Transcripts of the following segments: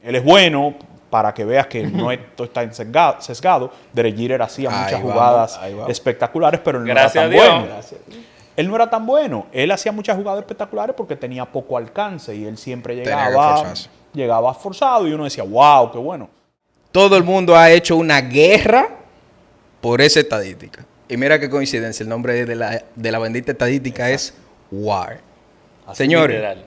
Él es bueno, para que veas que no esto está sesgado. Derek Jeter hacía muchas jugadas espectaculares, pero él no era tan bueno. Él no era tan bueno. Él hacía muchas jugadas espectaculares porque tenía poco alcance y él siempre llegaba forzado y uno decía, wow, qué bueno. Todo el mundo ha hecho una guerra por esa estadística. Y mira qué coincidencia, el nombre de la bendita estadística es WAR. Señores, literal.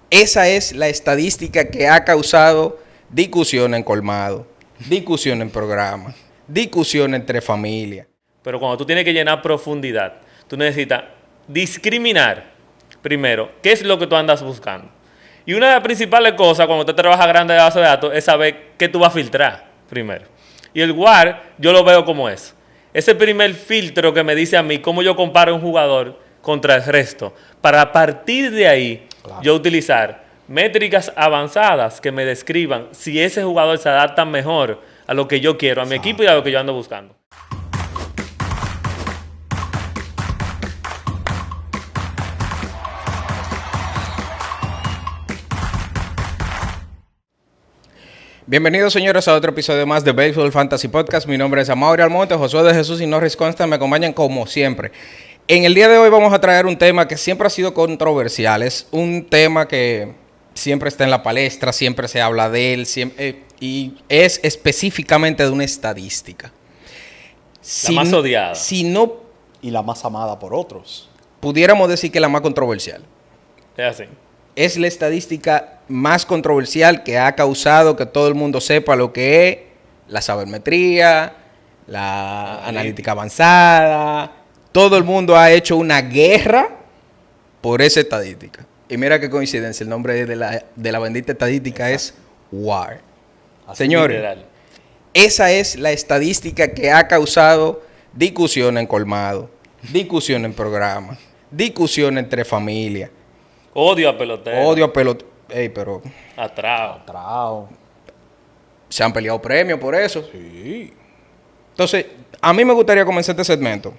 Esa es la estadística que ha causado discusión en colmado, discusión en programa, discusión entre familias. Pero cuando tú tienes que llenar profundidad, tú necesitas discriminar, primero, qué es lo que tú andas buscando. Y una de las principales cosas cuando usted trabaja grande de base de datos es saber qué tú vas a filtrar, primero. Y el WAR, yo lo veo como es. Ese primer filtro que me dice a mí cómo yo comparo un jugador contra el resto, para a partir de ahí yo utilizar métricas avanzadas que me describan si ese jugador se adapta mejor a lo que yo quiero, a mi equipo y a lo que yo ando buscando. Bienvenidos, señores, a otro episodio más de Baseball Fantasy Podcast. Mi nombre es Amaury Almonte, Josué de Jesús y Norris Constant me acompañan como siempre. En el día de hoy vamos a traer un tema que siempre ha sido controversial. Es un tema que siempre está en la palestra, siempre se habla de él, y es específicamente de una estadística. La más odiada. Y la más amada por otros. Pudiéramos decir que la más controversial. Es así. Es la estadística más controversial que ha causado que todo el mundo sepa lo que es la sabermetría, la analítica avanzada. Todo el mundo ha hecho una guerra por esa estadística. Y mira qué coincidencia, el nombre de la bendita estadística es WAR. Señores, literal. Esa es la estadística que ha causado discusión en colmado, discusión en programa, discusión entre familias. Odio a peloteros. Pero... Atrao. Se han peleado premios por eso. Sí. Entonces, a mí me gustaría comenzar este segmento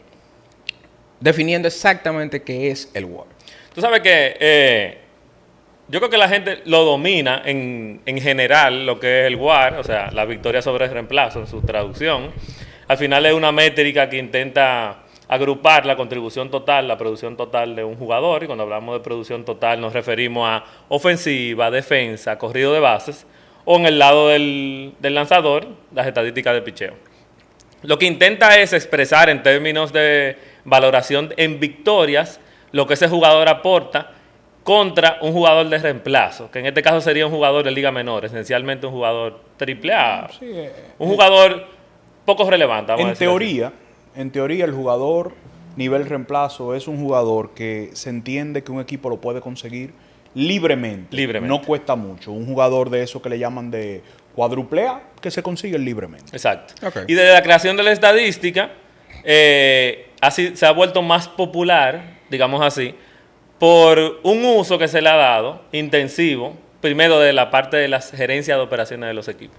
definiendo exactamente qué es el WAR. Tú sabes que yo creo que la gente lo domina en general, lo que es el WAR, o sea, la victoria sobre el reemplazo en su traducción. Al final es una métrica que intenta agrupar la contribución total, la producción total de un jugador, y cuando hablamos de producción total nos referimos a ofensiva, defensa, corrido de bases, o en el lado del lanzador, las estadísticas de picheo. Lo que intenta es expresar en términos de valoración en victorias lo que ese jugador aporta contra un jugador de reemplazo, que en este caso sería un jugador de liga menor, esencialmente un jugador AAA, un jugador poco relevante. En teoría, el jugador nivel reemplazo es un jugador que se entiende que un equipo lo puede conseguir libremente. No cuesta mucho. Un jugador de eso que le llaman de cuádruple A, que se consigue libremente. Exacto. Okay. Y desde la creación de la estadística, así se ha vuelto más popular, digamos así, por un uso que se le ha dado intensivo, primero de la parte de las gerencias de operaciones de los equipos.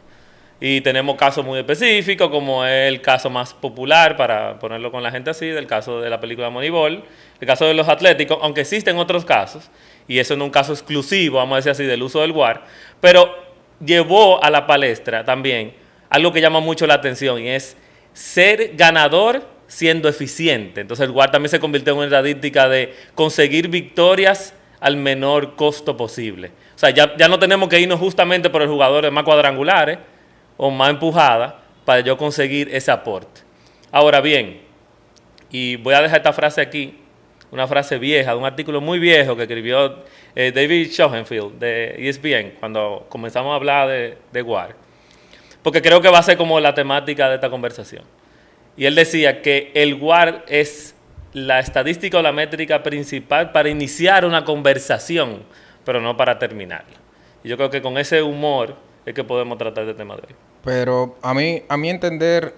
Y tenemos casos muy específicos, como es el caso más popular, para ponerlo con la gente así, del caso de la película Moneyball, el caso de los Atléticos, aunque existen otros casos, y eso no es un caso exclusivo, vamos a decir así, del uso del WAR, pero llevó a la palestra también algo que llama mucho la atención, y es ser ganador siendo eficiente. Entonces el WAR también se convirtió en una estadística de conseguir victorias al menor costo posible. O sea, ya no tenemos que irnos justamente por el jugador de más cuadrangulares, o más empujada para yo conseguir ese aporte. Ahora bien, y voy a dejar esta frase aquí, una frase vieja, de un artículo muy viejo que escribió David Schoenfield de ESPN cuando comenzamos a hablar de WAR, porque creo que va a ser como la temática de esta conversación. Y él decía que el WAR es la estadística o la métrica principal para iniciar una conversación, pero no para terminarla. Y yo creo que con ese humor es que podemos tratar de tema de hoy. Pero a mi entender,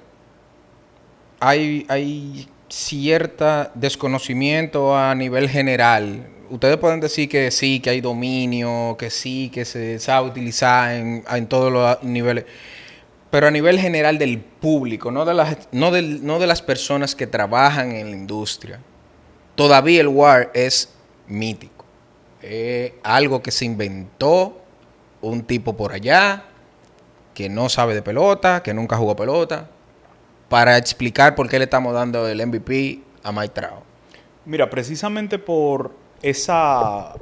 hay cierta desconocimiento a nivel general. Ustedes pueden decir que sí, que hay dominio, que sí, que se sabe utilizar en todos los niveles. Pero a nivel general del público, no de las personas que trabajan en la industria, todavía el WAR es mítico. Algo que se inventó un tipo por allá, que no sabe de pelota, que nunca jugó pelota, para explicar por qué le estamos dando el MVP a Mike Trout? Mira, precisamente por esa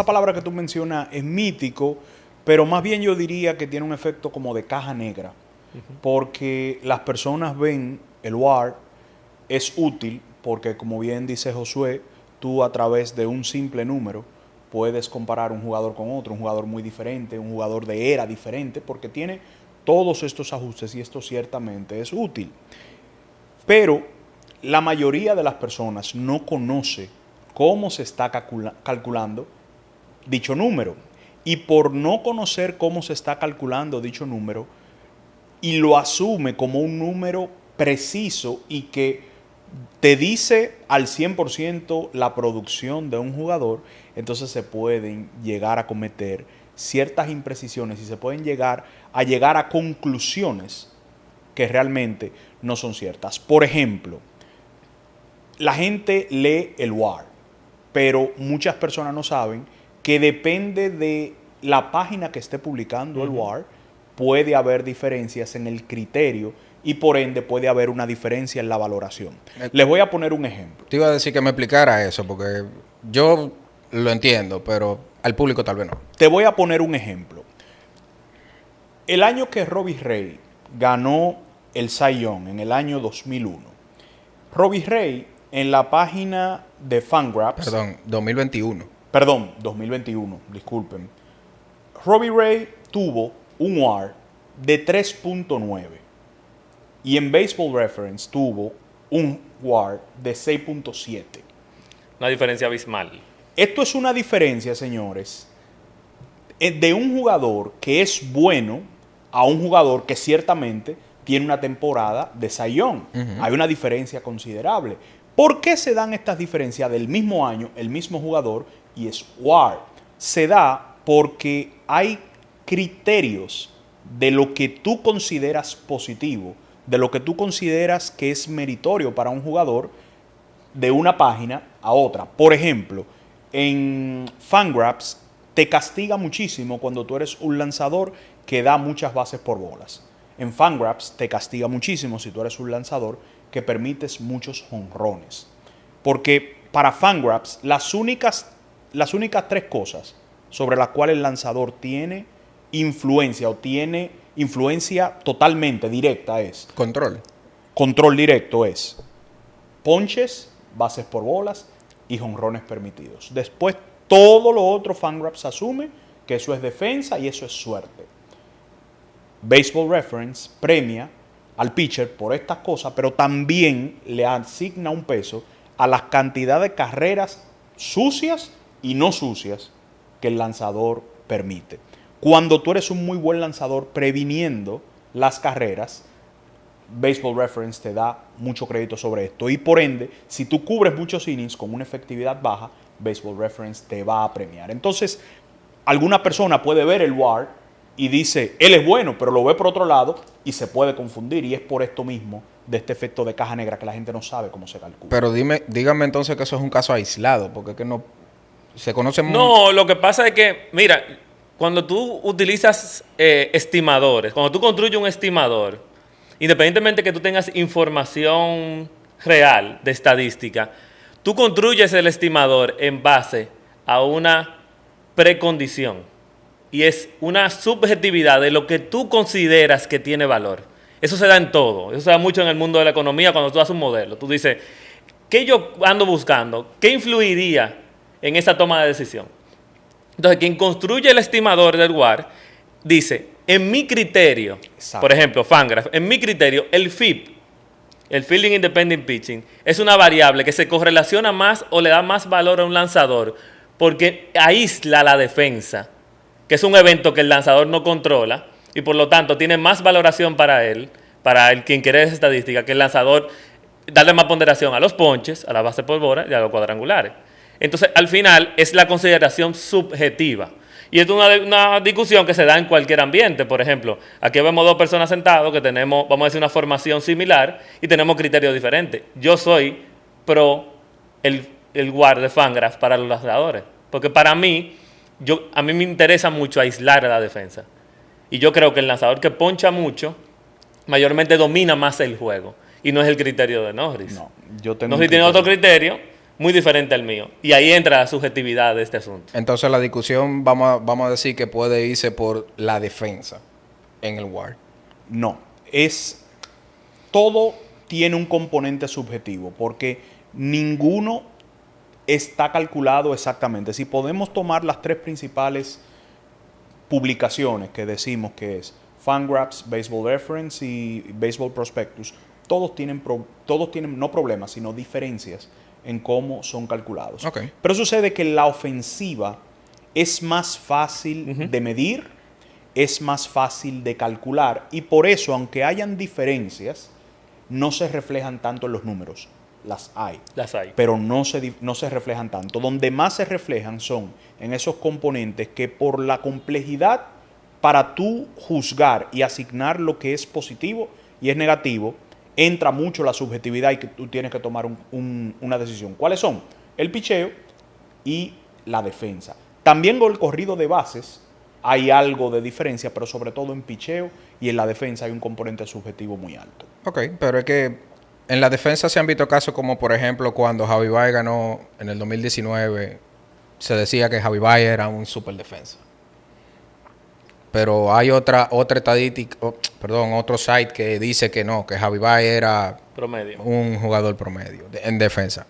palabra que tú mencionas es mítico, pero más bien yo diría que tiene un efecto como de caja negra, porque las personas ven el WAR es útil porque, como bien dice Josué, tú a través de un simple número puedes comparar un jugador con otro, un jugador muy diferente, un jugador de era diferente, porque tiene todos estos ajustes y esto ciertamente es útil. Pero la mayoría de las personas no conoce cómo se está calculando dicho número. Y por no conocer cómo se está calculando dicho número, y lo asume como un número preciso y que te dice al 100% la producción de un jugador, entonces se pueden llegar a cometer ciertas imprecisiones y se pueden llegar a conclusiones que realmente no son ciertas. Por ejemplo, la gente lee el WAR, pero muchas personas no saben que depende de la página que esté publicando el WAR, puede haber diferencias en el criterio y por ende puede haber una diferencia en la valoración. Les voy a poner un ejemplo. Te iba a decir que me explicara eso, porque yo lo entiendo, pero al público tal vez no. Te voy a poner un ejemplo. El año que Robbie Ray ganó el Cy Young, en el año 2001, Robbie Ray en la página de Fangraphs... Perdón, 2021. Perdón, 2021, disculpen. Robbie Ray tuvo un WAR de 3.9 y en Baseball Reference tuvo un WAR de 6.7. Una diferencia abismal. Esto es una diferencia, señores, de un jugador que es bueno a un jugador que ciertamente tiene una temporada de Cy Young. Hay una diferencia considerable. ¿Por qué se dan estas diferencias del mismo año, el mismo jugador y es WAR? Se da porque hay criterios de lo que tú consideras positivo, de lo que tú consideras que es meritorio para un jugador de una página a otra. Por ejemplo, en Fangraphs te castiga muchísimo cuando tú eres un lanzador que da muchas bases por bolas. En Fangraphs te castiga muchísimo si tú eres un lanzador que permites muchos jonrones. Porque para Fangraphs las únicas 3 cosas sobre las cuales el lanzador tiene influencia o tiene influencia totalmente directa es... Control directo es ponches, bases por bolas y jonrones permitidos. Después todo lo otro Fangraphs asume que eso es defensa y eso es suerte. Baseball Reference premia al pitcher por estas cosas, pero también le asigna un peso a la cantidad de carreras sucias y no sucias que el lanzador permite. Cuando tú eres un muy buen lanzador previniendo las carreras, Baseball Reference te da mucho crédito sobre esto. Y por ende, si tú cubres muchos innings con una efectividad baja, Baseball Reference te va a premiar. Entonces, alguna persona puede ver el WAR y dice, él es bueno, pero lo ve por otro lado y se puede confundir. Y es por esto mismo, de este efecto de caja negra, que la gente no sabe cómo se calcula. Pero dígame entonces que eso es un caso aislado, porque es que no se conoce mucho. No, lo que pasa es que, mira, cuando tú utilizas estimadores, cuando tú construyes un estimador, independientemente que tú tengas información real de estadística, tú construyes el estimador en base a una precondición. Y es una subjetividad de lo que tú consideras que tiene valor. Eso se da en todo. Eso se da mucho en el mundo de la economía cuando tú haces un modelo. Tú dices, ¿qué yo ando buscando? ¿Qué influiría en esa toma de decisión? Entonces, quien construye el estimador del WAR dice, en mi criterio, exacto, por ejemplo, Fangraph, en mi criterio, el FIP, el Fielding Independent Pitching, es una variable que se correlaciona más o le da más valor a un lanzador porque aísla la defensa, que es un evento que el lanzador no controla y por lo tanto tiene más valoración para él, para el quien quiere esa estadística, que el lanzador darle más ponderación a los ponches, a la base por bola y a los cuadrangulares. Entonces, al final, es la consideración subjetiva. Y es una discusión que se da en cualquier ambiente. Por ejemplo, aquí vemos 2 personas sentados que tenemos, vamos a decir, una formación similar y tenemos criterios diferentes. Yo soy pro el WAR de Fangraph para los lanzadores. Porque para mí, a mí me interesa mucho aislar a la defensa. Y yo creo que el lanzador que poncha mucho, mayormente domina más el juego. Y no es el criterio de Norris. No, yo tengo Norris tiene otro criterio muy diferente al mío. Y ahí entra la subjetividad de este asunto. Entonces la discusión, vamos a decir que puede irse por la defensa en el WAR. No, todo tiene un componente subjetivo, porque ninguno está calculado exactamente. Si podemos tomar las tres principales publicaciones que decimos que es Fangraphs, Baseball Reference y Baseball Prospectus, todos tienen no problemas, sino diferencias en cómo son calculados. Okay. Pero sucede que la ofensiva es más fácil de medir, es más fácil de calcular, y por eso, aunque hayan diferencias, no se reflejan tanto en los números. Las hay. Pero no se reflejan tanto. Donde más se reflejan son en esos componentes que, por la complejidad, para tú juzgar y asignar lo que es positivo y es negativo, entra mucho la subjetividad y que tú tienes que tomar una decisión. ¿Cuáles son? El picheo y la defensa. También con el corrido de bases hay algo de diferencia, pero sobre todo en picheo y en la defensa hay un componente subjetivo muy alto. Ok, pero es que en la defensa se han visto casos como, por ejemplo, cuando Javi Baez ganó en el 2019, se decía que Javi Baez era un super defensa. Pero hay otra estadística, otro site que dice que no, que Javi Baez era promedio, un jugador promedio en defensa.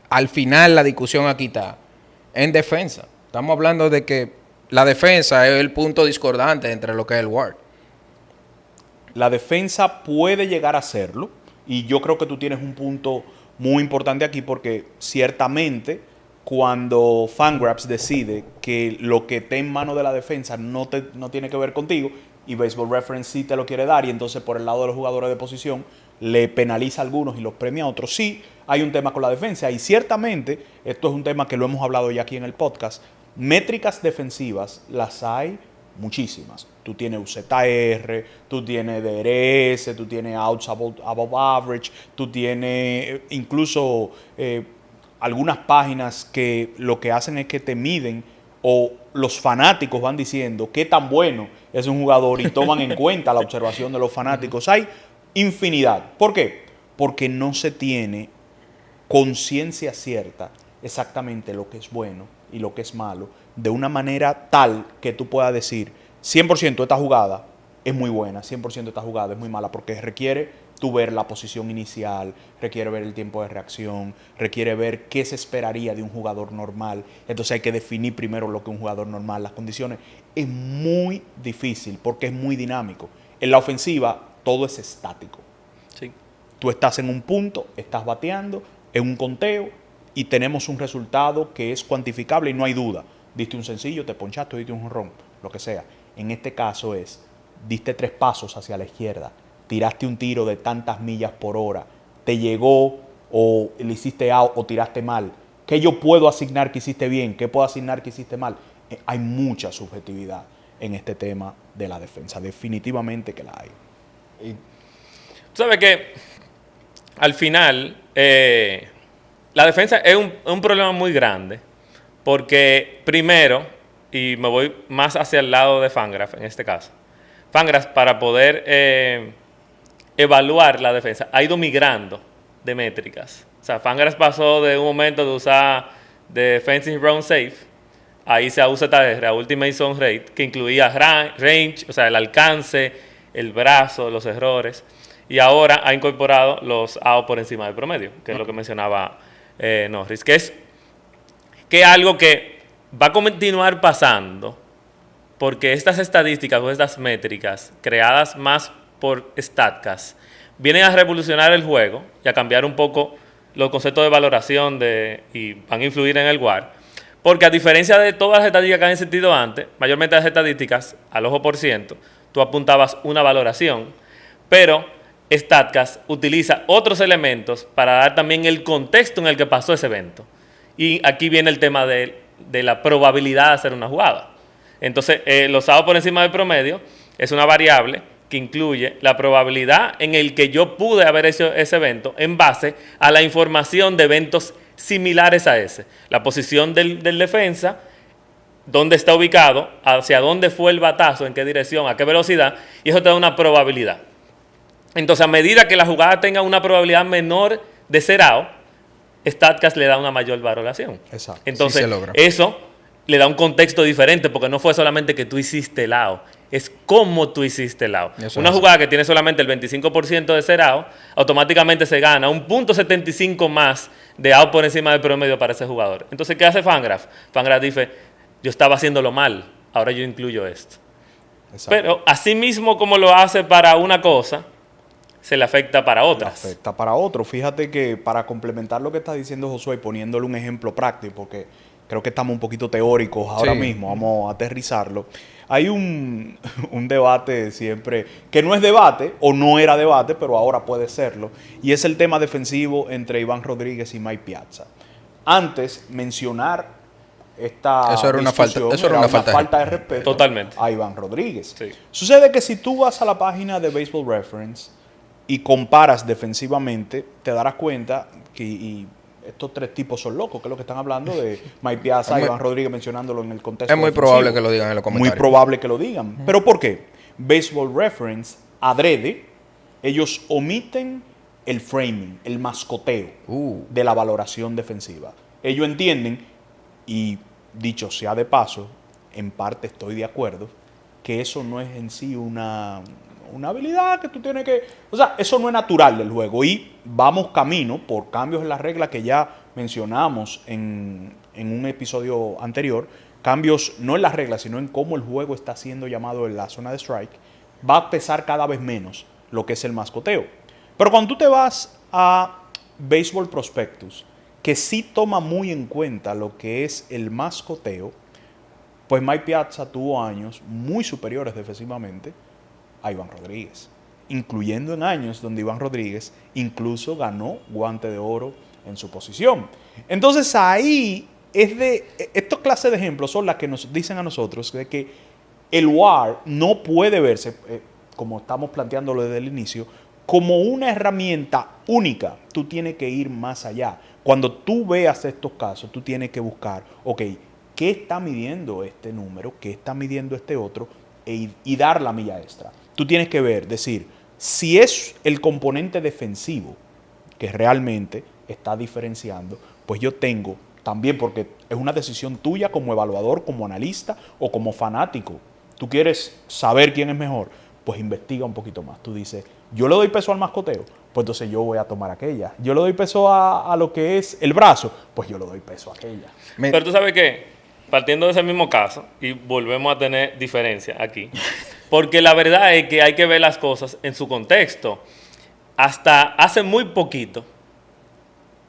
Al final la discusión aquí está en defensa. Estamos hablando de que la defensa es el punto discordante entre lo que es el WAR. La defensa puede llegar a serlo, y yo creo que tú tienes un punto muy importante aquí, porque ciertamente cuando Fangraphs decide que lo que esté en mano de la defensa no tiene que ver contigo, y Baseball Reference sí te lo quiere dar, y entonces por el lado de los jugadores de posición le penaliza a algunos y los premia a otros, sí hay un tema con la defensa. Y ciertamente, esto es un tema que lo hemos hablado ya aquí en el podcast, métricas defensivas las hay muchísimas. Tú tienes UZR, tú tienes DRS, tú tienes outs above average, tú tienes incluso algunas páginas que lo que hacen es que te miden, o los fanáticos van diciendo qué tan bueno es un jugador y toman en cuenta la observación de los fanáticos. Hay infinidad. ¿Por qué? Porque no se tiene conciencia cierta exactamente lo que es bueno y lo que es malo, de una manera tal que tú puedas decir 100% esta jugada es muy buena, 100% esta jugada es muy mala, porque requiere tú ver la posición inicial, requiere ver el tiempo de reacción, requiere ver qué se esperaría de un jugador normal. Entonces hay que definir primero lo que es un jugador normal, las condiciones. Es muy difícil porque es muy dinámico. En la ofensiva todo es estático. Sí. Tú estás en un punto, estás bateando, en un conteo, y tenemos un resultado que es cuantificable y no hay duda. Diste un sencillo, te ponchaste, diste un jonrón, lo que sea. En este caso diste 3 pasos hacia la izquierda, tiraste un tiro de tantas millas por hora, te llegó o le hiciste out o tiraste mal. ¿Qué yo puedo asignar que hiciste bien? ¿Qué puedo asignar que hiciste mal? Hay mucha subjetividad en este tema de la defensa. Definitivamente que la hay. Y tú sabes que al final la defensa es un problema muy grande, porque primero, y me voy más hacia el lado de Fangraph en este caso, Fangraphs, para poder evaluar la defensa, ha ido migrando de métricas. O sea, Fangraphs pasó de un momento de usar Defensive Run Safe, ahí se usa a Ultimate Zone Rate, que incluía range, o sea, el alcance, el brazo, los errores, y ahora ha incorporado los out por encima del promedio, que es lo que mencionaba Norris, que es algo que va a continuar pasando, porque estas estadísticas o estas métricas creadas más por StatCast vienen a revolucionar el juego y a cambiar un poco los conceptos de valoración y van a influir en el WAR, porque a diferencia de todas las estadísticas que han existido antes, mayormente las estadísticas al ojo por ciento, tú apuntabas una valoración, pero StatCast utiliza otros elementos para dar también el contexto en el que pasó ese evento. Y aquí viene el tema de la probabilidad de hacer una jugada. Entonces, los outs por encima del promedio es una variable que incluye la probabilidad en el que yo pude haber hecho ese evento en base a la información de eventos similares a ese. La posición del defensa dónde está ubicado, hacia dónde fue el batazo, en qué dirección, a qué velocidad, y eso te da una probabilidad. Entonces, a medida que la jugada tenga una probabilidad menor de ser out, StatCast le da una mayor valoración. Exacto. Entonces, Sí se logra. eso le da un contexto diferente, porque no fue solamente que tú hiciste el out, es cómo tú hiciste el out. Una jugada que tiene solamente el 25% de ser out, automáticamente se gana un .75 más de out por encima del promedio para ese jugador. Entonces, ¿qué hace Fangraph? Fangraph dice, yo estaba haciéndolo mal, ahora yo incluyo esto. Exacto. Pero así mismo como lo hace para una cosa, se le afecta para otras. Le afecta para otro. Fíjate que para complementar lo que está diciendo Josué, poniéndole un ejemplo práctico, porque creo que estamos un poquito teóricos ahora mismo, vamos a aterrizarlo. Hay un debate siempre, que no es debate, o no era debate, pero ahora puede serlo, y es el tema defensivo entre Iván Rodríguez y Mike Piazza. Antes, mencionar esta eso era una falta de respeto totalmente a Iván Rodríguez. Sí. Sucede que si tú vas a la página de Baseball Reference y comparas defensivamente, te darás cuenta que estos tres tipos son locos, que es lo que están hablando de Mike Piazza, Iván Rodríguez, mencionándolo en el contexto es muy defensivo. probable que lo digan en los comentarios. Muy probable que lo digan. ¿Pero por qué? Baseball Reference, adrede, ellos omiten el framing, el mascoteo de la valoración defensiva. Ellos entienden, y dicho sea de paso, en parte estoy de acuerdo, que eso no es en sí una habilidad que tú tienes que... O sea, eso no es natural del juego. Y vamos camino por cambios en las reglas que ya mencionamos en un episodio anterior. Cambios no en las reglas, sino en cómo el juego está siendo llamado en la zona de strike. Va a pesar cada vez menos lo que es el mascoteo. Pero cuando tú te vas a Baseball Prospectus, que sí toma muy en cuenta lo que es el mascoteo, pues Mike Piazza tuvo años muy superiores defensivamente a Iván Rodríguez, incluyendo en años donde Iván Rodríguez incluso ganó guante de oro en su posición. Entonces ahí estas clases de ejemplos son las que nos dicen a nosotros de que el WAR no puede verse, como estamos planteándolo desde el inicio, como una herramienta única. Tú tienes que ir más allá. Cuando tú veas estos casos, tú tienes que buscar, ok, ¿qué está midiendo este número? ¿Qué está midiendo este otro? Y dar la milla extra. Tú tienes que ver, decir, si es el componente defensivo que realmente está diferenciando, pues yo tengo también, porque es una decisión tuya como evaluador, como analista o como fanático. Tú quieres saber quién es mejor, pues investiga un poquito más. Tú dices, yo le doy peso al mascoteo, pues entonces yo voy a tomar aquella. Yo le doy peso a lo que es el brazo, pues yo le doy peso a aquella. Pero tú sabes qué, partiendo de ese mismo caso, y volvemos a tener diferencia aquí, porque la verdad es que hay que ver las cosas en su contexto. Hasta hace muy poquito,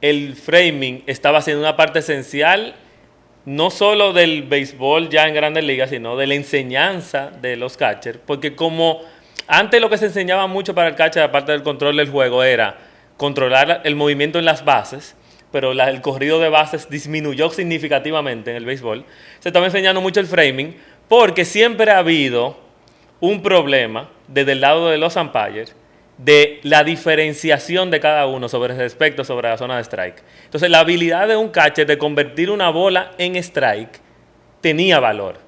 el framing estaba siendo una parte esencial no solo del béisbol ya en Grandes Ligas, sino de la enseñanza de los catchers, porque como antes lo que se enseñaba mucho para el catcher, aparte del control del juego, era controlar el movimiento en las bases, pero el corrido de bases disminuyó significativamente en el béisbol. Se estaba enseñando mucho el framing, porque siempre ha habido un problema desde el lado de los umpires de la diferenciación de cada uno sobre respecto sobre la zona de strike. Entonces, la habilidad de un catcher de convertir una bola en strike tenía valor.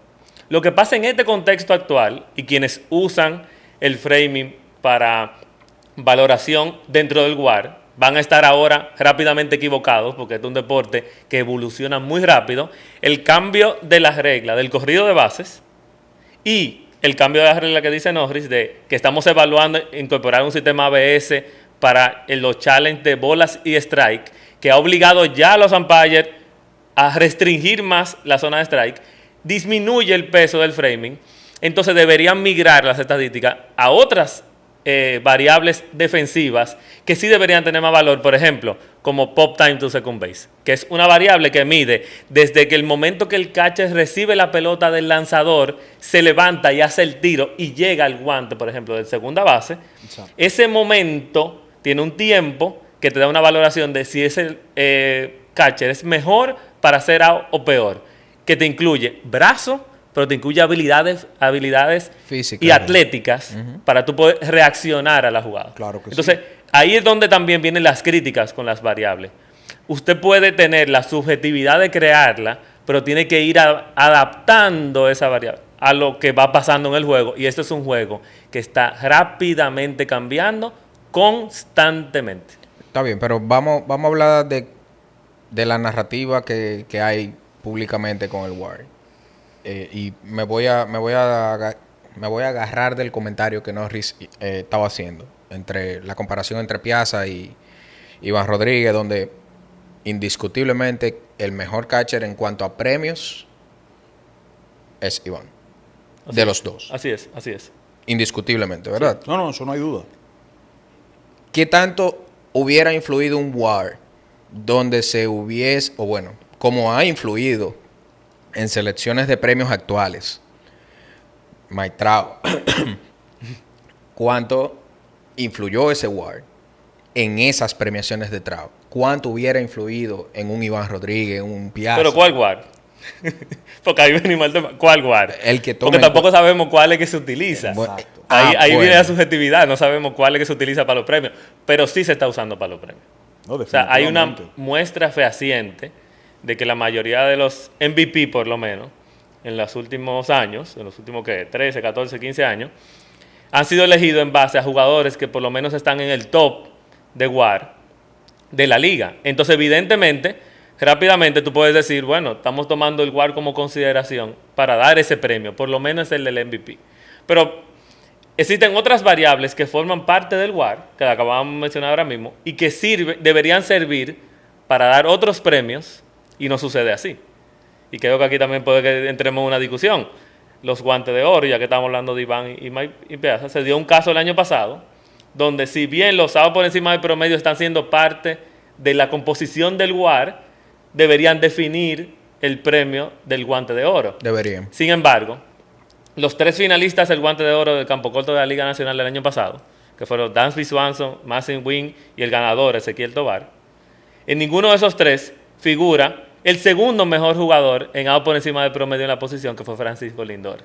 Lo que pasa en este contexto actual, y quienes usan el framing para valoración dentro del WAR, van a estar ahora rápidamente equivocados, porque es un deporte que evoluciona muy rápido. El cambio de las reglas del corrido de bases y el cambio de la regla que dice Norris de que estamos evaluando incorporar un sistema ABS para los challenges de bolas y strike, que ha obligado ya a los umpires a restringir más la zona de strike, disminuye el peso del framing. Entonces deberían migrar las estadísticas a otras variables defensivas que sí deberían tener más valor, por ejemplo, como pop time to second base, que es una variable que mide desde que el momento que el catcher recibe la pelota del lanzador, se levanta y hace el tiro y llega al guante, por ejemplo, de segunda base. Exacto. Ese momento tiene un tiempo que te da una valoración de si ese catcher es mejor para hacer out o peor, que te incluye brazo, pero te incluye habilidades físicas y atléticas para tú poder reaccionar a la jugada. Claro que Entonces, ahí es donde también vienen las críticas con las variables. Usted puede tener la subjetividad de crearla pero tiene que ir adaptando esa variable a lo que va pasando en el juego. Y esto es un juego que está rápidamente cambiando constantemente. Está bien, pero vamos a hablar de la narrativa que hay públicamente con el WAR. Y me voy a agarrar del comentario que Norris estaba haciendo entre la comparación entre Piazza y Iván Rodríguez, donde indiscutiblemente el mejor catcher en cuanto a premios es Iván. De los dos. Así es. Indiscutiblemente, ¿verdad? Sí. No, eso no hay duda. ¿Qué tanto hubiera influido un WAR donde se hubiese, o bueno, como ha influido en selecciones de premios actuales? Mike Trout. ¿Cuánto influyó ese WAR en esas premiaciones de Trout? ¿Cuánto hubiera influido en un Iván Rodríguez, en un Piazza? ¿Pero cuál WAR? Porque ahí venimos al tema. ¿Cuál WAR? El que porque tampoco sabemos cuál es que se utiliza. Ahí viene la subjetividad. No sabemos cuál es que se utiliza para los premios. Pero sí se está usando para los premios. No, o sea, hay una muestra fehaciente de que la mayoría de los MVP, por lo menos, en los últimos años, en los últimos, ¿qué? 13, 14, 15 años, han sido elegidos en base a jugadores que por lo menos están en el top de WAR de la liga. Entonces, evidentemente, rápidamente tú puedes decir, bueno, estamos tomando el WAR como consideración para dar ese premio, por lo menos el del MVP. Pero existen otras variables que forman parte del WAR, que acabamos de mencionar ahora mismo, y que deberían servir para dar otros premios, y no sucede así. Y creo que aquí también puede que entremos en una discusión. Los guantes de oro, ya que estamos hablando de Iván y Piazza, se dio un caso el año pasado, donde si bien los outs por encima del promedio están siendo parte de la composición del WAR, deberían definir el premio del guante de oro. Deberían. Sin embargo, los 3 finalistas del guante de oro del campo corto de la Liga Nacional del año pasado, que fueron Dansby Swanson, Masyn Winn y el ganador Ezequiel Tovar, en ninguno de esos 3 figura el segundo mejor jugador en out por encima del promedio en la posición, que fue Francisco Lindor.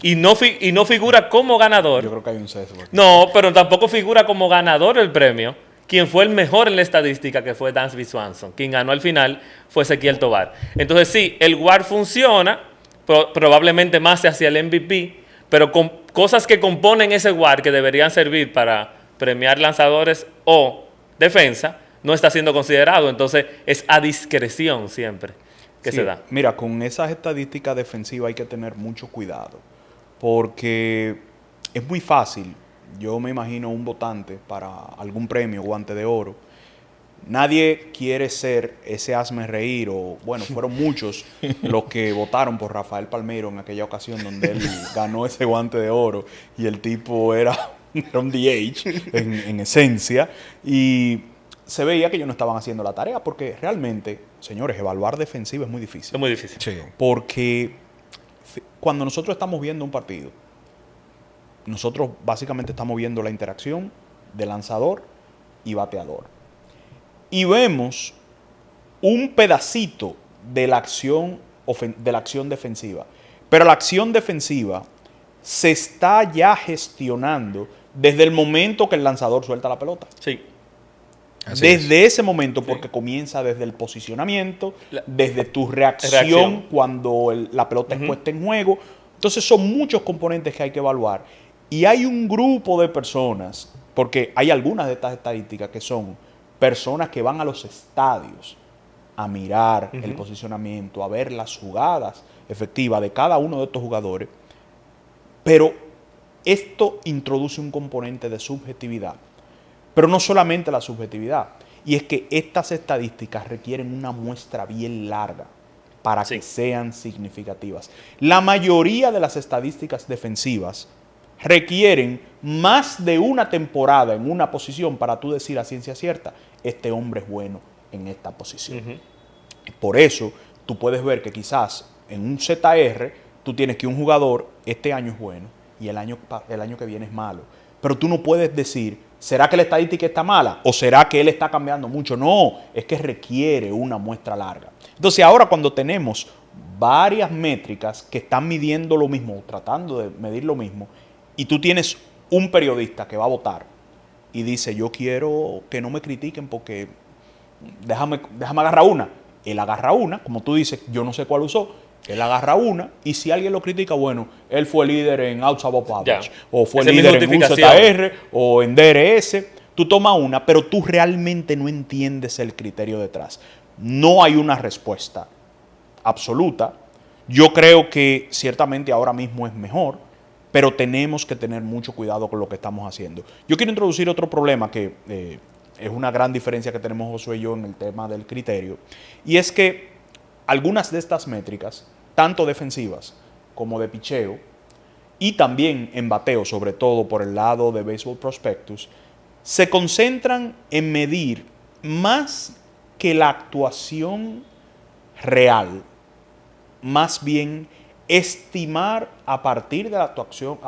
Y no figura como ganador. Yo creo que hay un sesgo. No, pero tampoco figura como ganador el premio quien fue el mejor en la estadística, que fue Dansby Swanson. Quien ganó al final fue Ezequiel Tovar. Entonces sí, el WAR funciona, probablemente más hacia el MVP, pero con cosas que componen ese WAR que deberían servir para premiar lanzadores o defensa, no está siendo considerado. Entonces es a discreción siempre que se da. Mira, con esas estadísticas defensivas hay que tener mucho cuidado, porque es muy fácil. Yo me imagino un votante para algún premio, guante de oro. Nadie quiere ser ese hazme reír, o bueno, fueron muchos los que votaron por Rafael Palmeiro en aquella ocasión donde él ganó ese guante de oro y el tipo era un DH en esencia, y se veía que ellos no estaban haciendo la tarea, porque realmente, señores, evaluar defensiva es muy difícil. Es muy difícil. Sí. Porque cuando nosotros estamos viendo un partido, nosotros básicamente estamos viendo la interacción de lanzador y bateador. Y vemos un pedacito de la acción defensiva. Pero la acción defensiva se está ya gestionando desde el momento que el lanzador suelta la pelota. Sí. Desde ese momento, porque comienza desde el posicionamiento, desde tu reacción cuando la pelota es puesta en juego. Entonces son muchos componentes que hay que evaluar. Y hay un grupo de personas, porque hay algunas de estas estadísticas que son personas que van a los estadios a mirar el posicionamiento, a ver las jugadas efectivas de cada uno de estos jugadores. Pero esto introduce un componente de subjetividad. Pero no solamente la subjetividad, y es que estas estadísticas requieren una muestra bien larga para que sean significativas. La mayoría de las estadísticas defensivas requieren más de una temporada en una posición para tú decir a ciencia cierta, este hombre es bueno en esta posición. Por eso, tú puedes ver que quizás en un ZR, tú tienes que un jugador este año es bueno y el año que viene es malo. Pero tú no puedes decir, ¿será que la estadística está mala? ¿O será que él está cambiando mucho? No, es que requiere una muestra larga. Entonces ahora cuando tenemos varias métricas que están midiendo lo mismo, tratando de medir lo mismo, y tú tienes un periodista que va a votar y dice, yo quiero que no me critiquen porque déjame agarrar una. Él agarra una, como tú dices, yo no sé cuál usó, él agarra una, y si alguien lo critica, bueno, él fue líder en Outside of Average, o fue líder en UZR, o en DRS. Tú tomas una, pero tú realmente no entiendes el criterio detrás. No hay una respuesta absoluta. Yo creo que ciertamente ahora mismo es mejor, pero tenemos que tener mucho cuidado con lo que estamos haciendo. Yo quiero introducir otro problema que es una gran diferencia que tenemos Josué y yo en el tema del criterio, y es que algunas de estas métricas, tanto defensivas como de picheo, y también en bateo, sobre todo por el lado de Baseball Prospectus, se concentran en medir más que la actuación real, más bien estimar a partir de la actuación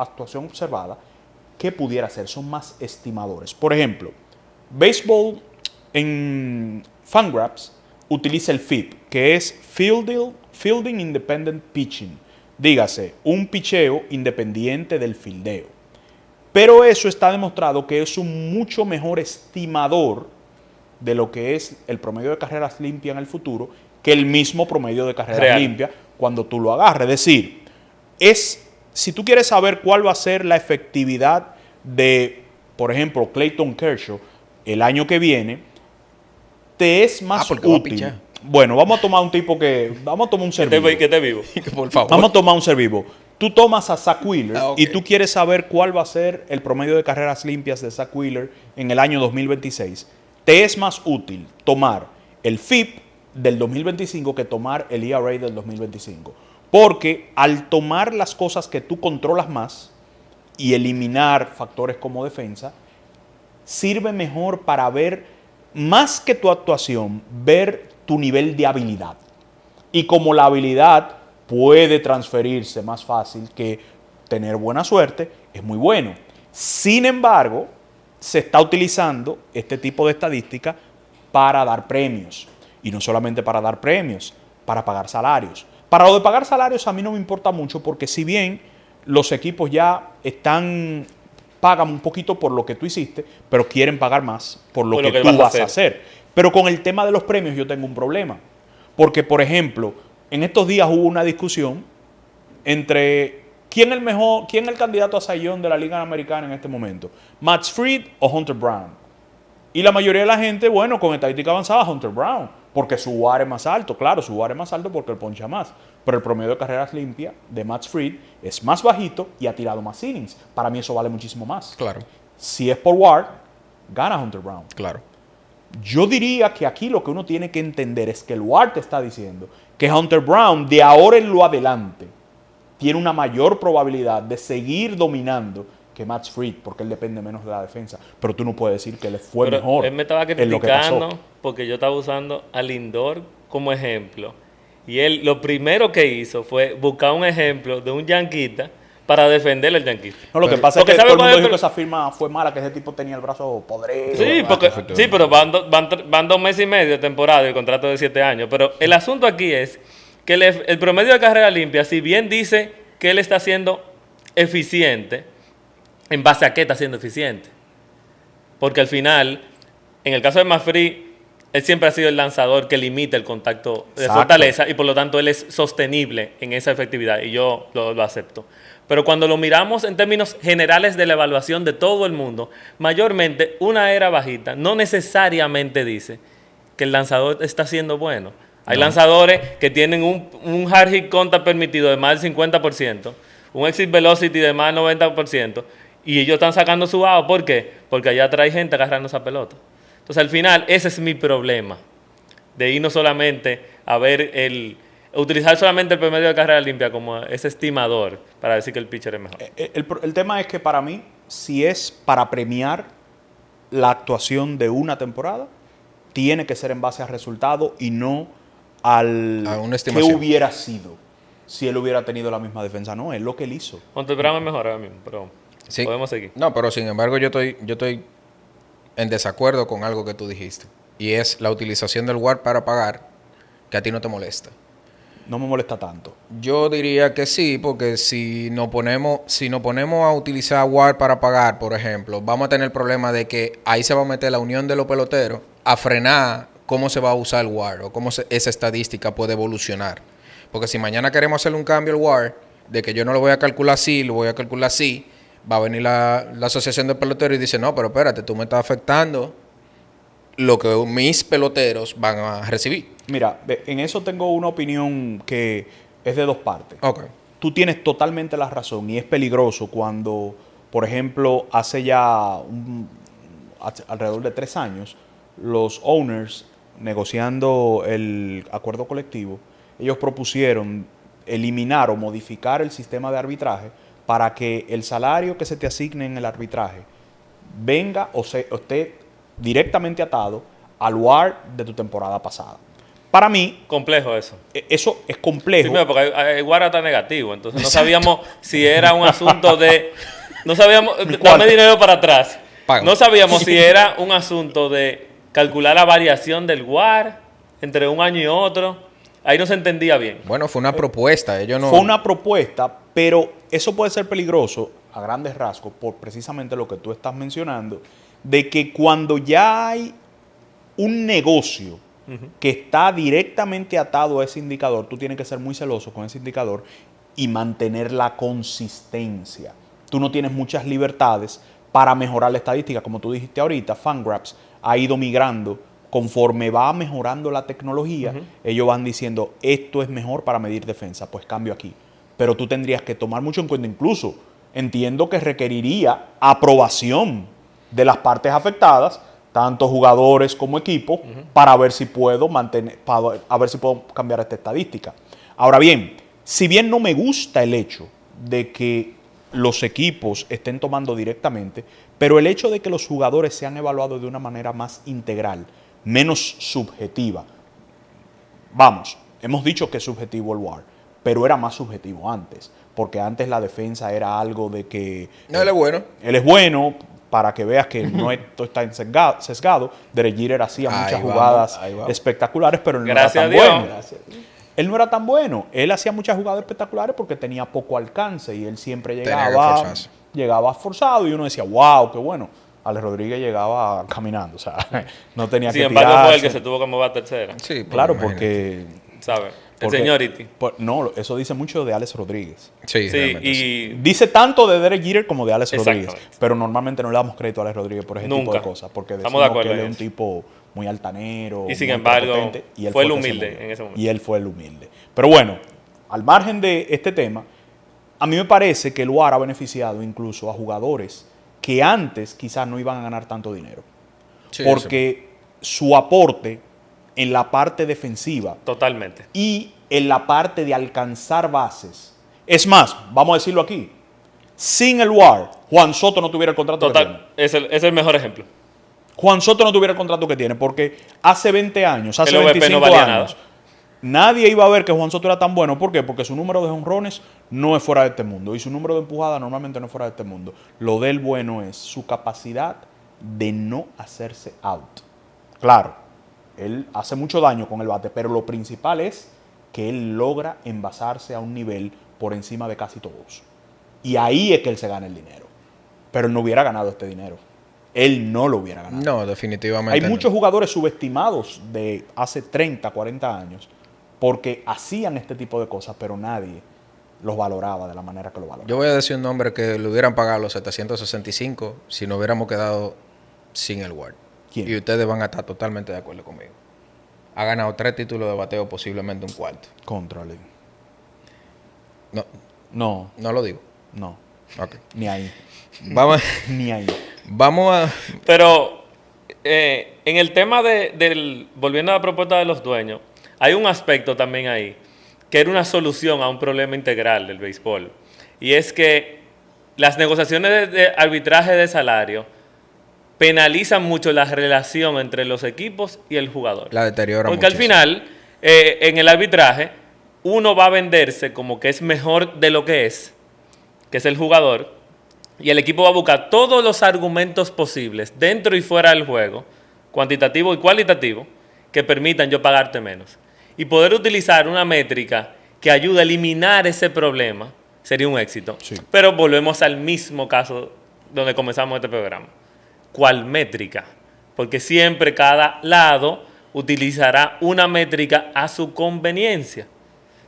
observada qué pudiera ser. Son más estimadores. Por ejemplo, Baseball en Fangraphs utiliza el FIP, que es Fielding Independent Pitching. Dígase, un picheo independiente del fildeo. Pero eso está demostrado que es un mucho mejor estimador de lo que es el promedio de carreras limpias en el futuro que el mismo promedio de carreras limpias cuando tú lo agarres. Es decir, si tú quieres saber cuál va a ser la efectividad de, por ejemplo, Clayton Kershaw el año que viene, te es más útil. Bueno, vamos a tomar un tipo vamos a tomar un ser vivo. Que te vivo. Por favor. Vamos a tomar un ser vivo. Tú tomas a Zach Wheeler y tú quieres saber cuál va a ser el promedio de carreras limpias de Zach Wheeler en el año 2026. Te es más útil tomar el FIP del 2025 que tomar el ERA del 2025. Porque al tomar las cosas que tú controlas más y eliminar factores como defensa, sirve mejor para ver, más que tu actuación, ver tu nivel de habilidad. Y como la habilidad puede transferirse más fácil que tener buena suerte, es muy bueno. Sin embargo, se está utilizando este tipo de estadística para dar premios. Y no solamente para dar premios, para pagar salarios. Para lo de pagar salarios a mí no me importa mucho, porque si bien los equipos ya pagan un poquito por lo que tú hiciste, pero quieren pagar más por lo que tú vas a hacer. Pero con el tema de los premios yo tengo un problema. Porque, por ejemplo, en estos días hubo una discusión entre quién es el candidato a Cy Young de la Liga Americana en este momento, Matt Fried o Hunter Brown. Y la mayoría de la gente, bueno, con estadística avanzada, Hunter Brown, porque su WAR es más alto. Claro, su WAR es más alto porque él poncha más. Pero el promedio de carreras limpias de Matt Fried es más bajito y ha tirado más innings. Para mí eso vale muchísimo más. Claro. Si es por WAR, gana Hunter Brown. Claro. Yo diría que aquí lo que uno tiene que entender es que el WAR te está diciendo que Hunter Brown, de ahora en lo adelante, tiene una mayor probabilidad de seguir dominando que Matt Fried, porque él depende menos de la defensa. Pero tú no puedes decir que él fue mejor. Él me estaba criticando porque yo estaba usando a Lindor como ejemplo. Y él lo primero que hizo fue buscar un ejemplo de un yanquita para defender al yanquista. No, lo que pasa es que todo el mundo dijo que esa firma fue mala, que ese tipo tenía el brazo podrido. Sí, pero van 2 meses y medio de temporada y el contrato de 7 años. Pero el asunto aquí es que el promedio de carrera limpia, si bien dice que él está siendo eficiente, ¿en base a qué está siendo eficiente? Porque al final, en el caso de Mafri, él siempre ha sido el lanzador que limita el contacto de fortaleza y por lo tanto él es sostenible en esa efectividad y yo lo acepto. Pero cuando lo miramos en términos generales de la evaluación de todo el mundo, mayormente una era bajita no necesariamente dice que el lanzador está siendo bueno. Hay lanzadores que tienen un hard hit contact permitido de más del 50%, un exit velocity de más del 90%, y ellos están sacando su bajo. ¿Por qué? Porque allá trae gente agarrando esa pelota. Entonces, al final, ese es mi problema, de ir no solamente a ver utilizar solamente el promedio de carrera limpia como ese estimador para decir que el pitcher es mejor. El tema es que para mí, si es para premiar la actuación de una temporada, tiene que ser en base a resultado y no a una estimación. ¿Qué hubiera sido si él hubiera tenido la misma defensa? No, es lo que él hizo. Hunter Brown es mejor ahora mismo, pero sí. Podemos seguir. No, pero sin embargo yo estoy en desacuerdo con algo que tú dijiste. Y es la utilización del WAR para pagar, que a ti no te molesta. No me molesta tanto. Yo diría que sí, porque si nos ponemos a utilizar WAR para pagar, por ejemplo, vamos a tener el problema de que ahí se va a meter la unión de los peloteros a frenar cómo se va a usar el WAR o cómo esa estadística puede evolucionar. Porque si mañana queremos hacerle un cambio al WAR, de que yo no lo voy a calcular así, lo voy a calcular así, va a venir la asociación de peloteros y dice, no, pero espérate, tú me estás afectando lo que mis peloteros van a recibir. Mira, en eso tengo una opinión que es de dos partes. Okay. Tú tienes totalmente la razón y es peligroso cuando, por ejemplo, hace ya alrededor de 3 años, los owners, negociando el acuerdo colectivo, ellos propusieron eliminar o modificar el sistema de arbitraje para que el salario que se te asigne en el arbitraje venga o esté directamente atado al WAR de tu temporada pasada. Para mí... Complejo eso. Eso es complejo. Sí, porque el WAR está negativo, entonces no sabíamos si era un asunto de... No sabíamos... Dame dinero para atrás. Pago. No sabíamos si era un asunto de calcular la variación del WAR entre un año y otro. Ahí no se entendía bien. Bueno, fue una propuesta. Ellos no... Fue una propuesta, pero eso puede ser peligroso a grandes rasgos por precisamente lo que tú estás mencionando, de que cuando ya hay un negocio que está directamente atado a ese indicador, tú tienes que ser muy celoso con ese indicador y mantener la consistencia. Tú no tienes muchas libertades para mejorar la estadística. Como tú dijiste ahorita, Fangraphs ha ido migrando. Conforme va mejorando la tecnología, ellos van diciendo, esto es mejor para medir defensa, pues cambio aquí. Pero tú tendrías que tomar mucho en cuenta, incluso entiendo que requeriría aprobación de las partes afectadas, tanto jugadores como equipos, para ver si puedo cambiar esta estadística. Ahora bien, si bien no me gusta el hecho de que los equipos estén tomando directamente, pero el hecho de que los jugadores sean evaluados de una manera más integral, menos subjetiva. Vamos, hemos dicho que es subjetivo el WAR, pero era más subjetivo antes, porque antes la defensa era algo de que... No, él es bueno. Él es bueno, para que veas que no está sesgado. Derek Jeter hacía muchas jugadas espectaculares, pero él no era tan bueno. Él no era tan bueno. Él hacía muchas jugadas espectaculares porque tenía poco alcance y él siempre llegaba forzado y uno decía, wow, qué bueno. Alex Rodríguez llegaba caminando, o sea, no tenía que tirarse. Sin embargo, fue el que se tuvo que mover a tercera. Sí, claro, porque... ¿Sabes? El seniority. No, eso dice mucho de Alex Rodríguez. Sí, y... Dice tanto de Derek Jeter como de Alex Rodríguez. Pero normalmente no le damos crédito a Alex Rodríguez por ese tipo de cosas. Porque decimos que él es un tipo muy altanero. Y sin embargo, y él fue el humilde en ese momento. Y él fue el humilde. Pero bueno, al margen de este tema, a mí me parece que el WAR ha beneficiado incluso a jugadores que antes quizás no iban a ganar tanto dinero. Sí, porque su aporte en la parte defensiva. Totalmente. Y en la parte de alcanzar bases. Es más, vamos a decirlo aquí. Sin el WAR, Juan Soto no tuviera el contrato que tiene. Es el mejor ejemplo. Juan Soto no tuviera el contrato que tiene porque hace 20 años, hace 25 no años, nada. Nadie iba a ver que Juan Soto era tan bueno. ¿Por qué? Porque su número de jonrones no es fuera de este mundo. Y su número de empujadas normalmente no es fuera de este mundo. Lo del bueno es su capacidad de no hacerse out. Claro, él hace mucho daño con el bate, pero lo principal es que él logra envasarse a un nivel por encima de casi todos. Y ahí es que él se gana el dinero. Pero él no hubiera ganado este dinero. Él no lo hubiera ganado. No, definitivamente. Hay muchos jugadores subestimados de hace 30, 40 años porque hacían este tipo de cosas, pero nadie los valoraba de la manera que lo valoraba. Yo voy a decir un nombre que le hubieran pagado los 765 si no hubiéramos quedado sin el WAR. ¿Quién? Y ustedes van a estar totalmente de acuerdo conmigo. Ha ganado 3 títulos de bateo, posiblemente un cuarto. Contrale. No lo digo. No. Ok. Ni ahí. Vamos. Ni ahí. Vamos a... Pero en el tema volviendo a la propuesta de los dueños, hay un aspecto también ahí que era una solución a un problema integral del béisbol. Y es que las negociaciones de arbitraje de salario penalizan mucho la relación entre los equipos y el jugador. La deteriora porque muchísimo. Al final, en el arbitraje, uno va a venderse como que es mejor de lo que es el jugador, y el equipo va a buscar todos los argumentos posibles, dentro y fuera del juego, cuantitativo y cualitativo, que permitan yo pagarte menos. Y poder utilizar una métrica que ayude a eliminar ese problema sería un éxito. Sí. Pero volvemos al mismo caso donde comenzamos este programa. ¿Cuál métrica? Porque siempre cada lado utilizará una métrica a su conveniencia.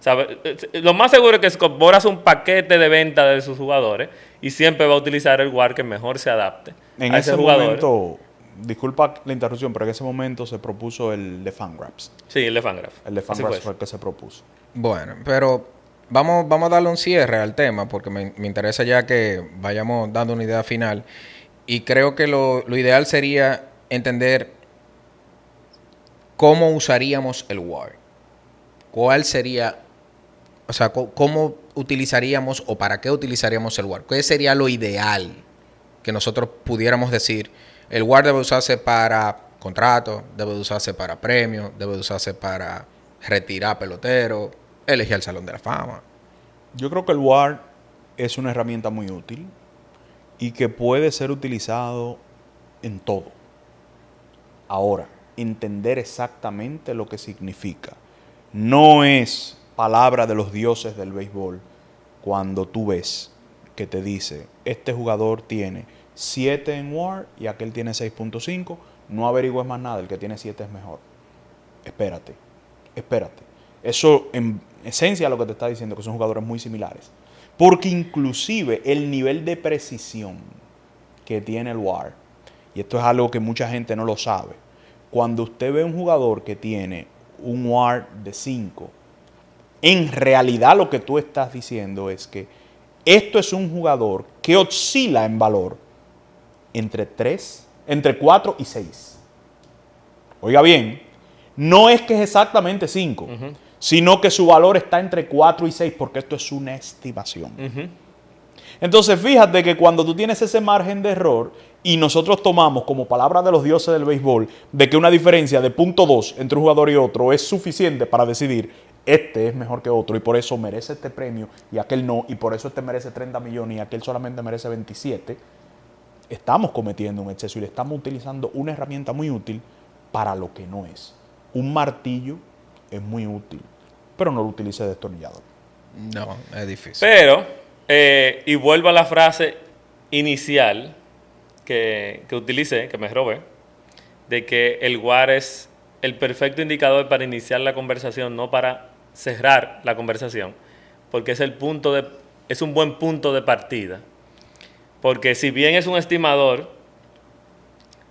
¿Sabe? Lo más seguro es que Scott Boras hace un paquete de venta de sus jugadores y siempre va a utilizar el WAR que mejor se adapte a ese momento. Disculpa la interrupción, pero en ese momento se propuso el de Fangraphs. Sí, el de Fangraphs. El de Fangraphs fue el que se propuso. Bueno, pero vamos a darle un cierre al tema porque me interesa ya que vayamos dando una idea final. Y creo que lo ideal sería entender cómo usaríamos el WAR. ¿Cuál sería, o sea, cómo utilizaríamos o para qué utilizaríamos el WAR? ¿Qué sería lo ideal que nosotros pudiéramos decir? El WAR debe usarse para contratos, debe usarse para premios, debe usarse para retirar peloteros, elegir el Salón de la Fama. Yo creo que el WAR es una herramienta muy útil y que puede ser utilizado en todo. Ahora, entender exactamente lo que significa. No es palabra de los dioses del béisbol cuando tú ves que te dice, este jugador tiene 7 en WAR y aquel tiene 6.5, no averigües más nada, el que tiene 7 es mejor. Espérate. Eso en esencia lo que te está diciendo, que son jugadores muy similares. Porque inclusive el nivel de precisión que tiene el WAR, y esto es algo que mucha gente no lo sabe, cuando usted ve un jugador que tiene un WAR de 5, en realidad lo que tú estás diciendo es que esto es un jugador que oscila en valor entre 4 y 6. Oiga bien, no es que es exactamente 5, sino que su valor está entre 4 y 6, porque esto es una estimación. Entonces, fíjate que cuando tú tienes ese margen de error y nosotros tomamos como palabra de los dioses del béisbol de que una diferencia de 0.2 entre un jugador y otro es suficiente para decidir este es mejor que otro y por eso merece este premio y aquel no, y por eso este merece 30 millones y aquel solamente merece 27, estamos cometiendo un exceso y le estamos utilizando una herramienta muy útil para lo que no es. Un martillo es muy útil, pero no lo utilice de destornillador. No, es difícil. Pero, y vuelvo a la frase inicial que utilicé, que me robé, de que el WAR es el perfecto indicador para iniciar la conversación, no para cerrar la conversación, porque es un buen punto de partida. Porque si bien es un estimador,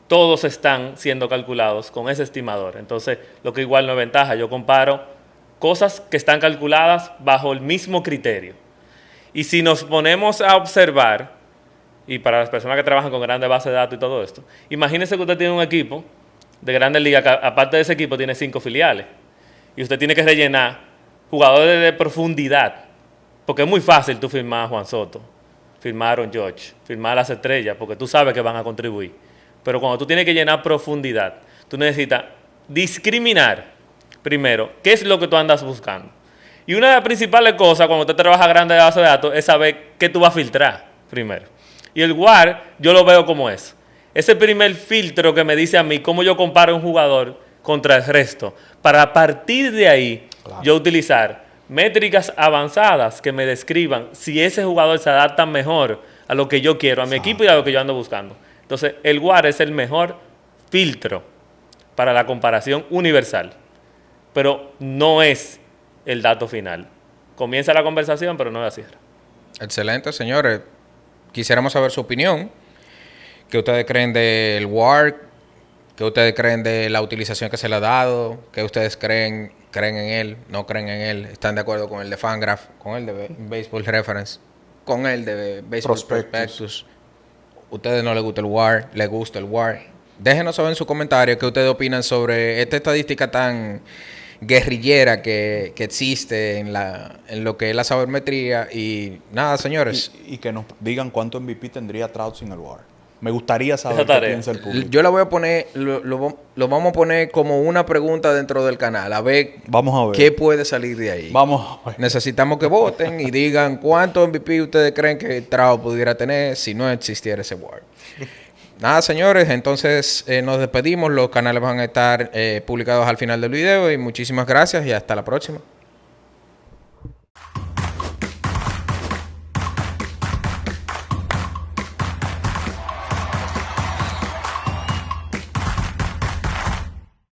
todos están siendo calculados con ese estimador. Entonces, lo que igual no es ventaja. Yo comparo cosas que están calculadas bajo el mismo criterio. Y si nos ponemos a observar, y para las personas que trabajan con grandes bases de datos y todo esto, imagínese que usted tiene un equipo de grandes ligas, que aparte de ese equipo tiene 5 filiales. Y usted tiene que rellenar jugadores de profundidad. Porque es muy fácil tú firmar a Juan Soto, firmar a Aaron Judge, firmar a las estrellas, porque tú sabes que van a contribuir. Pero cuando tú tienes que llenar profundidad, tú necesitas discriminar primero qué es lo que tú andas buscando. Y una de las principales cosas cuando usted trabaja grande de base de datos es saber qué tú vas a filtrar primero. Y el WAR yo lo veo como es. Ese primer filtro que me dice a mí cómo yo comparo un jugador contra el resto. Para a partir de ahí yo utilizar métricas avanzadas que me describan si ese jugador se adapta mejor a lo que yo quiero, a mi equipo y a lo que yo ando buscando. Entonces, el WAR es el mejor filtro para la comparación universal, pero no es el dato final. Comienza la conversación, pero no la cierra. Excelente, señores. Quisiéramos saber su opinión. ¿Qué ustedes creen del WAR? ¿Qué ustedes creen de la utilización que se le ha dado? ¿Qué ustedes creen en él? ¿No creen en él? ¿Están de acuerdo con el de Fangraph? ¿Con el de Baseball Reference? ¿Con el de Baseball Prospectus? ¿Ustedes no les gusta el WAR? ¿Les gusta el WAR? Déjenos saber en sus comentarios qué ustedes opinan sobre esta estadística tan guerrillera que existe en lo que es la sabermetría. Y nada, señores. Y que nos digan cuánto MVP tendría Trout sin el WAR. Me gustaría saber qué piensa el público. Yo la voy a poner, lo vamos a poner como una pregunta dentro del canal. Vamos a ver qué puede salir de ahí. Vamos a ver. Necesitamos que voten y digan cuánto MVP ustedes creen que Trout pudiera tener si no existiera ese WAR. Nada, señores, entonces nos despedimos. Los canales van a estar publicados al final del video y muchísimas gracias y hasta la próxima.